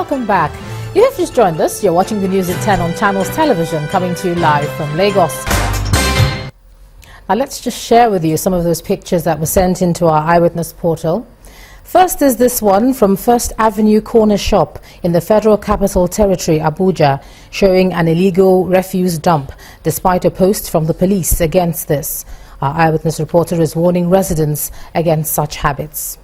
welcome back. You have just joined us. You're watching the news at 10 on Channels Television, coming to you live from Lagos. Now let's just share with you some of those pictures that were sent into our eyewitness portal. First is this one from First Avenue Corner Shop in the Federal Capital Territory, Abuja, showing an illegal refuse dump, despite a post from the police against this. Our eyewitness reporter is warning residents against such habits.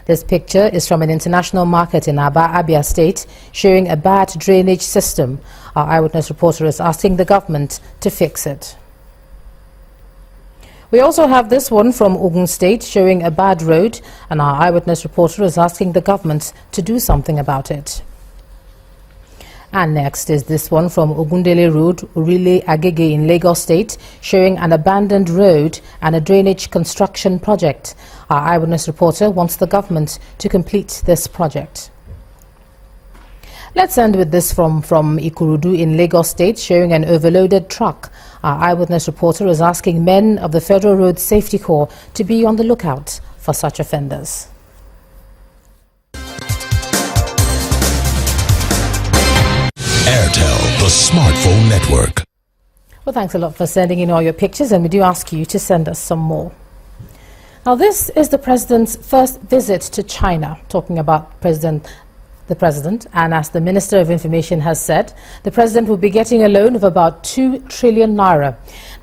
This picture is from an international market in Aba, Abia State, showing a bad drainage system. Our eyewitness reporter is asking the government to fix it. We also have this one from Ogun State, showing a bad road, and our eyewitness reporter is asking the government to do something about it. And next is this one from Ogundele Road, Urile Agege in Lagos State, showing an abandoned road and a drainage construction project. Our eyewitness reporter wants the government to complete this project. Let's end with this from Ikurudu in Lagos State, showing an overloaded truck. Our eyewitness reporter is asking men of the Federal Road Safety Corps to be on the lookout for such offenders. Airtel, the smartphone network. Well, thanks a lot for sending in all your pictures, and we do ask you to send us some more. Now, this is the President's first visit to China, talking about the President, and as the Minister of Information has said, the President will be getting a loan of about 2 trillion naira.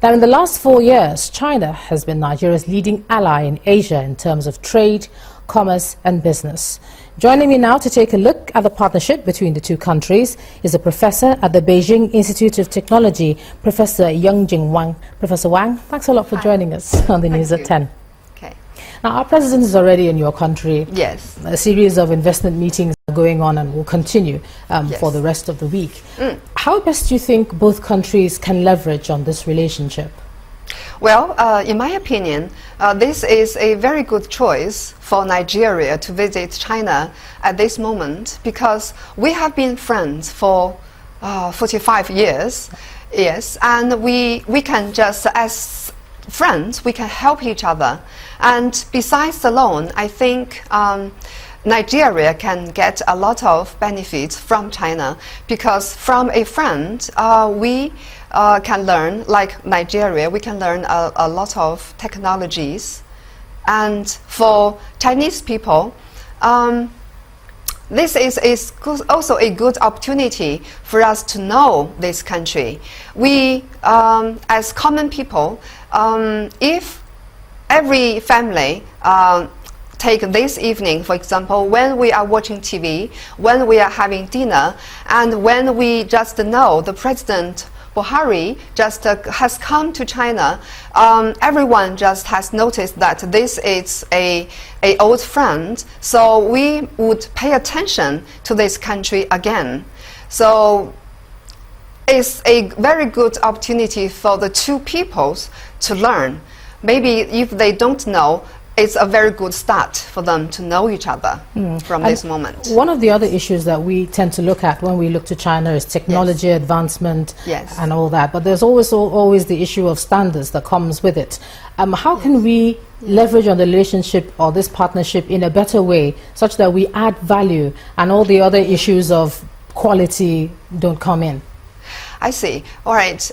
Now, in the last 4 years, China has been Nigeria's leading ally in Asia in terms of trade, commerce and business. Joining me now to take a look at the partnership between the two countries is a professor at the Beijing Institute of Technology, Professor Yang Wang. Professor Wang, thanks a lot for joining us on the news at 10. Okay. Now, our president is already in your country. Yes. A series of investment meetings are going on and will continue for the rest of the week. How best do you think both countries can leverage on this relationship? Well, in my opinion, this is a very good choice for Nigeria to visit China at this moment, because we have been friends for 45 years. Yes, and we can just, as friends, we can help each other. And besides the loan, I think Nigeria can get a lot of benefits from China, because from a friend, we can learn, like Nigeria, we can learn a lot of technologies. And for Chinese people, this is also a good opportunity for us to know this country. We, as common people, if every family take this evening, for example, when we are watching TV, when we are having dinner, and when we just know the President Buhari just has come to China, everyone just has noticed that this is a old friend, so we would pay attention to this country again. So it's a very good opportunity for the two peoples to learn. Maybe if they don't know, it's a very good start for them to know each other from this moment. One of the other issues that we tend to look at when we look to China is technology advancement and all that. But there's always the issue of standards that comes with it. How can we leverage on the relationship or this partnership in a better way, such that we add value and all the other issues of quality don't come in? I see. All right.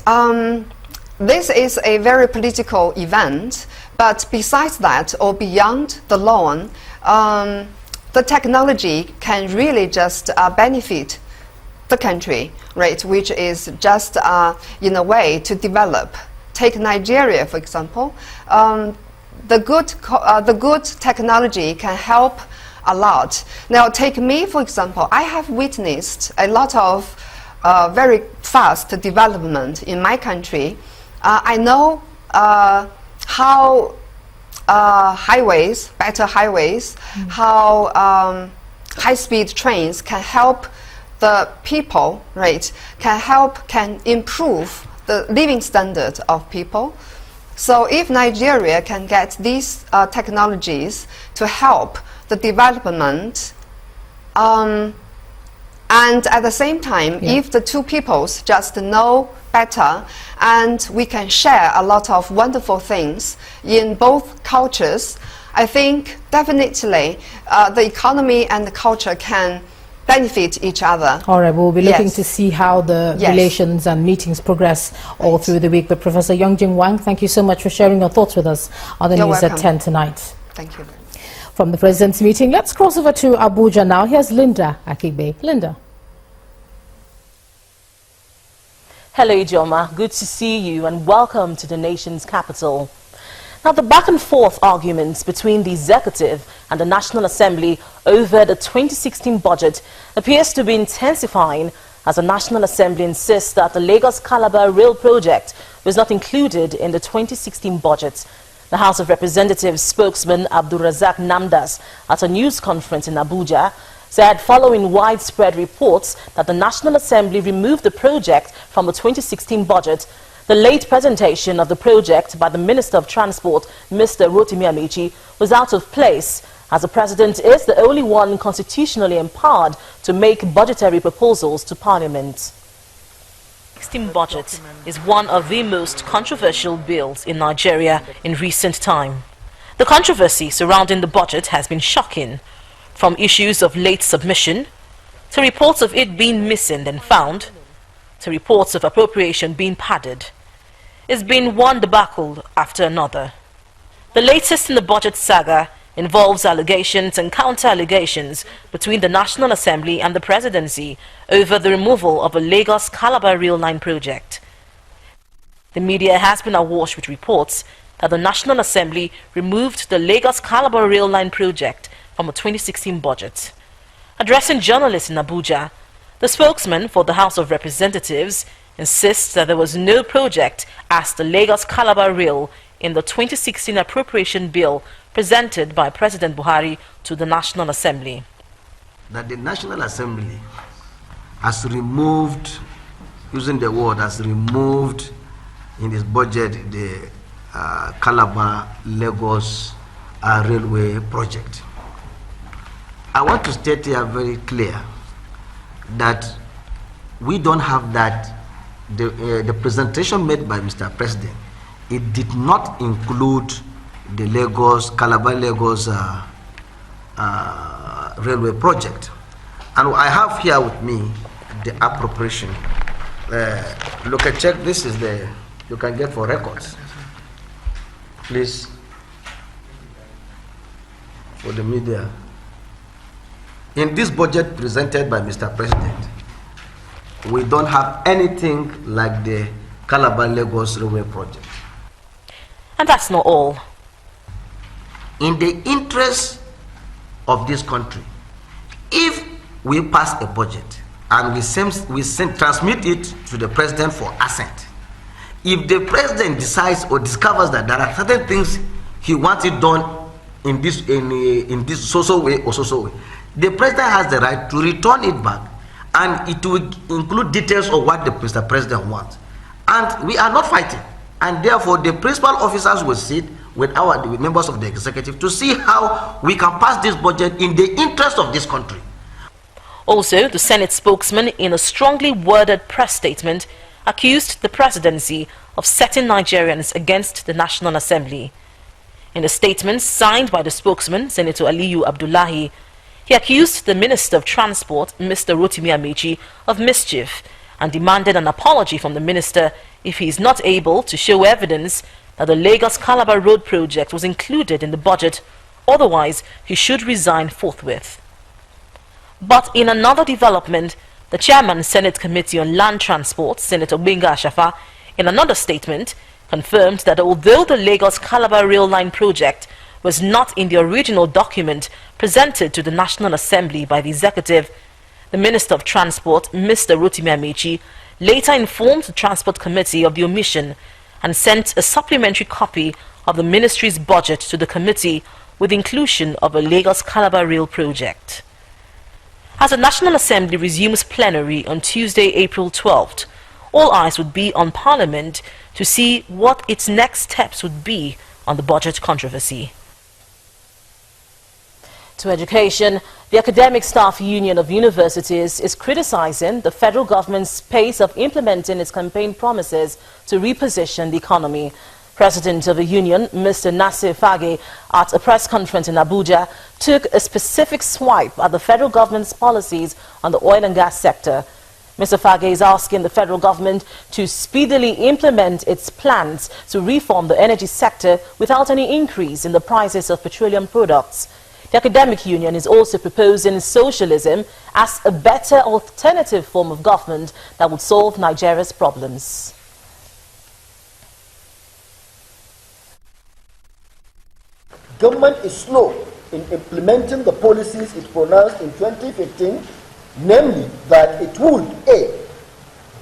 This is a very political event. But besides that, or beyond the loan, the technology can really just benefit the country, right? Which is just in a way to develop. Take Nigeria, for example. The good technology can help a lot. Now, take me, for example. I have witnessed a lot of very fast development in my country. I know how better highways, how high-speed trains can help the people, right? Can improve the living standard of people. So if Nigeria can get these technologies to help the development, and at the same time, if the two peoples just know better, and we can share a lot of wonderful things in both cultures, I think definitely the economy and the culture can benefit each other. All right, we'll be looking Yes. to see how the Yes. relations and meetings progress all through the week. But Professor Youngjin Wang, thank you so much for sharing your thoughts with us on the You're news welcome. at 10 tonight. Thank you. From the President's meeting, let's cross over to Abuja now. Here's Linda Akigbe. Linda. Hello, Ijoma. Good to see you and welcome to the nation's capital. Now, the back and forth arguments between the Executive and the National Assembly over the 2016 budget appears to be intensifying as the National Assembly insists that the Lagos-Calabar Rail project was not included in the 2016 budget. The House of Representatives spokesman Abdulrazak Namdas at a news conference in Abuja said following widespread reports that the National Assembly removed the project from the 2016 budget, the late presentation of the project by the Minister of Transport, Mr. Rotimi Amechi, was out of place, as the President is the only one constitutionally empowered to make budgetary proposals to Parliament. The 2016 budget is one of the most controversial bills in Nigeria in recent time. The controversy surrounding the budget has been shocking, from issues of late submission, to reports of it being missing and found, to reports of appropriation being padded. It's been one debacle after another. The latest in the budget saga involves allegations and counter-allegations between the National Assembly and the Presidency over the removal of a Lagos-Calabar Rail Line project. The media has been awash with reports that the National Assembly removed the Lagos-Calabar Rail Line project from the 2016 budget. Addressing journalists in Abuja, the spokesman for the House of Representatives insists that there was no project as the Lagos-Calabar Rail in the 2016 appropriation bill presented by President Buhari to the National Assembly. That the National Assembly has removed, using the word, has removed in its budget the Calabar-Lagos railway project. I want to state here very clear that we don't have that. The presentation made by Mr. President, it did not include the Calabar-Lagos railway project. And I have here with me the appropriation. Look and check, this is the, you can get for records. Please, for the media. In this budget presented by Mr. President, we don't have anything like the Calabar-Lagos railway project. And that's not all. In the interest of this country, if we pass a budget and we transmit it to the president for assent, if the president decides or discovers that there are certain things he wants it done in this so way or so way, the president has the right to return it back, and it will include details of what the Mr. President wants. And we are not fighting. And therefore, the principal officers will sit with the members of the executive to see how we can pass this budget in the interest of this country. Also, the Senate spokesman, in a strongly worded press statement, accused the Presidency of setting Nigerians against the National Assembly. In a statement signed by the spokesman, Senator Aliyu Abdullahi, he accused the Minister of Transport, Mr. Rotimi Amechi, of mischief and demanded an apology from the minister if he is not able to show evidence that the Lagos-Calabar Road project was included in the budget. Otherwise, he should resign forthwith. But in another development, the chairman Senate Committee on Land Transport, Senator Gbenga Ashafa, in another statement, confirmed that although the Lagos-Calabar Rail Line project was not in the original document presented to the National Assembly by the Executive, the Minister of Transport, Mr. Rotimi Amechi, later informed the Transport Committee of the omission and sent a supplementary copy of the Ministry's budget to the committee with inclusion of a Lagos-Calabar Rail project. As the National Assembly resumes plenary on Tuesday, April 12th, all eyes would be on Parliament to see what its next steps would be on the budget controversy. To education, the Academic Staff Union of Universities is criticizing the federal government's pace of implementing its campaign promises to reposition the economy. President of the union, Mr. Nasir Fage, at a press conference in Abuja, took a specific swipe at the federal government's policies on the oil and gas sector. Mr. Fage is asking the federal government to speedily implement its plans to reform the energy sector without any increase in the prices of petroleum products. The academic union is also proposing socialism as a better alternative form of government that would solve Nigeria's problems. Government is slow in implementing the policies it pronounced in 2015, namely that it would A.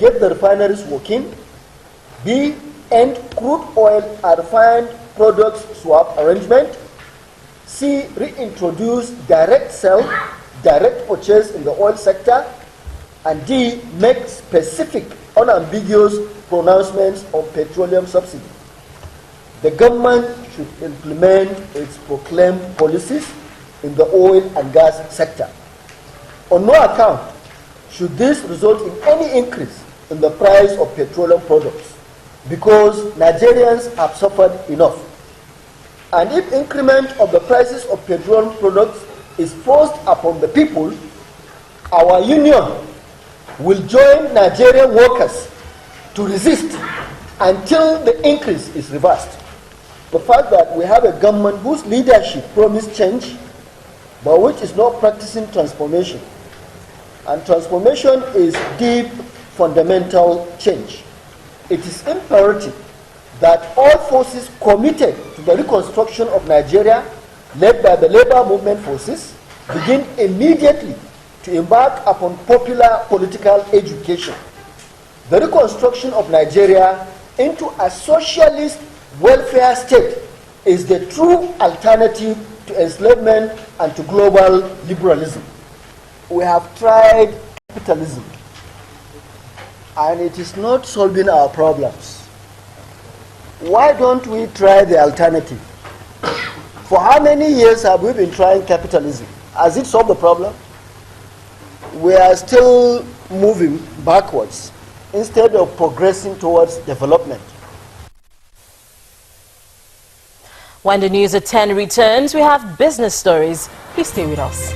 get the refineries working, B. end crude oil and refined products swap arrangement, C. reintroduce direct sell, direct purchase in the oil sector, and D. make specific, unambiguous pronouncements on petroleum subsidy. The government should implement its proclaimed policies in the oil and gas sector. On no account should this result in any increase in the price of petroleum products, because Nigerians have suffered enough. And if increment of the prices of petroleum products is forced upon the people, our union will join Nigerian workers to resist until the increase is reversed. The fact that we have a government whose leadership promised change, but which is not practicing transformation. And transformation is deep, fundamental change. It is imperative that all forces committed to the reconstruction of Nigeria, led by the labor movement forces, begin immediately to embark upon popular political education. The reconstruction of Nigeria into a socialist welfare state is the true alternative to enslavement and to global liberalism. We have tried capitalism, and it is not solving our problems. Why don't we try the alternative? For how many years have we been trying capitalism? Has it solved the problem? We are still moving backwards instead of progressing towards development. When the news at 10 returns, we have business stories. Please stay with us.